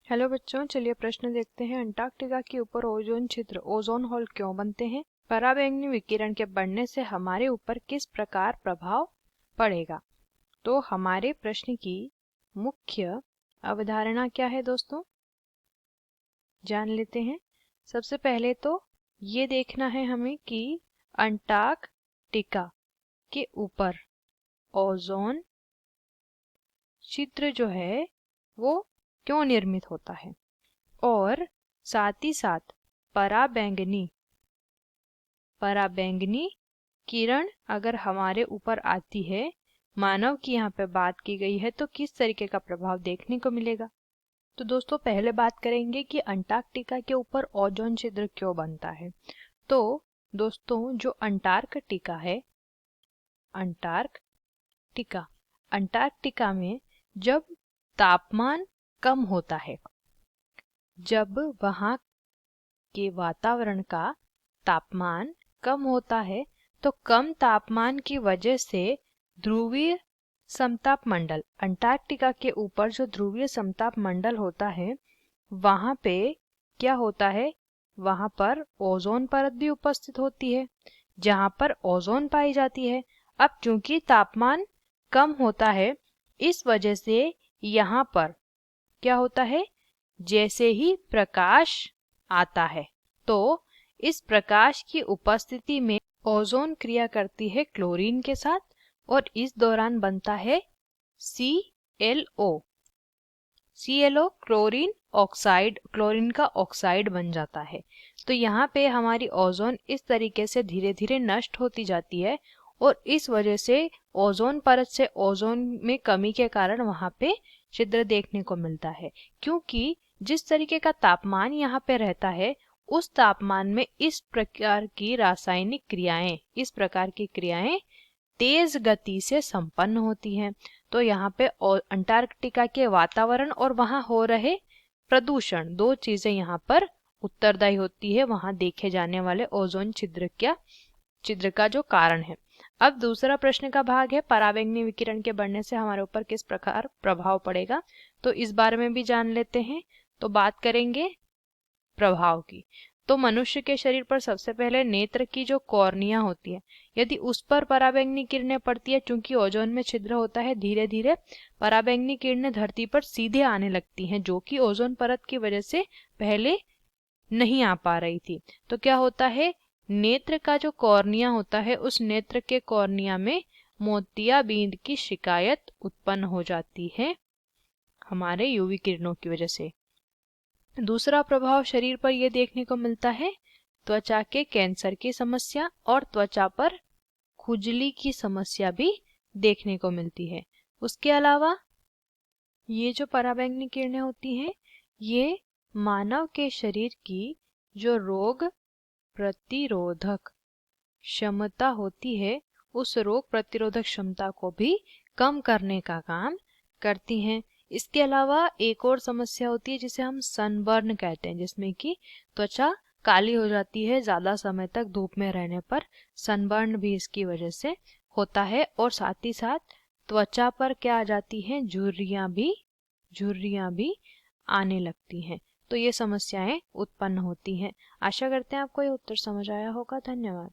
Hello बच्चों, चलिए प्रश्न देखते हैं। अंटार्कटिका के ऊपर ओजोन छिद्र ओजोन होल क्यों बनते हैं? पराबैंगनी विकिरण के बढ़ने से हमारे ऊपर किस प्रकार प्रभाव पड़ेगा? तो हमारे प्रश्न की मुख्य अवधारणा क्या है दोस्तों, जान लेते हैं। सबसे पहले तो ये देखना है हमें कि अंटार्कटिका के ऊपर ओजोन छिद्र जो है वो क्यों निर्मित होता है, और साथ ही साथ पराबैंगनी किरण अगर हमारे ऊपर आती है, मानव की यहाँ पे बात की गई है, तो किस तरीके का प्रभाव देखने को मिलेगा। तो दोस्तों पहले बात करेंगे कि अंटार्कटिका के ऊपर ओजोन छिद्र क्यों बनता है। तो दोस्तों जो अंटार्कटिका है, अंटार्कटिका अंटार्कटिका में जब तापमान कम होता है, जब वहाँ के वातावरण का तापमान कम होता है, तो कम तापमान की वजह से ध्रुवीय समताप मंडल, अंटार्कटिका के ऊपर जो ध्रुवीय समताप मंडल होता है, वहाँ पे क्या होता है, वहाँ पर ओजोन परत भी उपस्थित होती है, जहाँ पर ओजोन पाई जाती है। अब चूंकि तापमान कम होता है, इस वजह से यहाँ पर क्या होता है, जैसे ही प्रकाश आता है तो इस प्रकाश की उपस्थिति में ओजोन क्रिया करती है क्लोरीन के साथ, और इस दौरान बनता है ClO। क्लोरीन ऑक्साइड, क्लोरीन का ऑक्साइड बन जाता है। तो यहाँ पे हमारी ओजोन इस तरीके से धीरे धीरे नष्ट होती जाती है, और इस वजह से ओजोन परत से ओजोन में कमी के कारण वहाँ पे छिद्र देखने को मिलता है। क्योंकि जिस तरीके का तापमान यहाँ पे रहता है, उस तापमान में इस प्रकार की रासायनिक क्रियाएं, इस प्रकार की क्रियाएं तेज गति से संपन्न होती हैं। तो यहाँ पे अंटार्कटिका के वातावरण और वहाँ हो रहे प्रदूषण, दो चीजें यहाँ पर उत्तरदायी होती है वहाँ देखे जाने वाले ओजोन छिद्र का जो कारण है। अब दूसरा प्रश्न का भाग है, पराबैंगनी विकिरण के बढ़ने से हमारे ऊपर किस प्रकार प्रभाव पड़ेगा। तो इस बारे में भी जान लेते हैं। तो बात करेंगे प्रभाव की। तो मनुष्य के शरीर पर सबसे पहले नेत्र की जो कॉर्निया होती है, यदि उस पर पराबैंगनी किरणें पड़ती है, चूंकि ओजोन में छिद्र होता है, धीरे धीरे पराबैंगनी किरणें धरती पर सीधे आने लगती हैं, जो कि ओजोन परत की वजह से पहले नहीं आ पा रही थी। तो क्या होता है, नेत्र का जो कॉर्निया होता है, उस नेत्र के कॉर्निया में मोतियाबिंद की शिकायत उत्पन्न हो जाती है हमारे यूवी किरणों की वजह से। दूसरा प्रभाव शरीर पर यह देखने को मिलता है, त्वचा के कैंसर की समस्या और त्वचा पर खुजली की समस्या भी देखने को मिलती है। उसके अलावा ये जो पराबैंगनी किरणें होती हैं, ये मानव के शरीर की जो रोग प्रतिरोधक क्षमता होती है, उस रोग प्रतिरोधक क्षमता को भी कम करने का काम करती हैं। इसके अलावा एक और समस्या होती है जिसे हम सनबर्न कहते हैं, जिसमें कि त्वचा काली हो जाती है ज़्यादा समय तक धूप में रहने पर। सनबर्न भी इसकी वजह से होता है, और साथ ही साथ त्वचा पर क्या आ जाती हैं, झुर्रियाँ भी आने लगती हैं। तो ये समस्याएं उत्पन्न होती हैं। आशा करते हैं आपको ये उत्तर समझ आया होगा। धन्यवाद।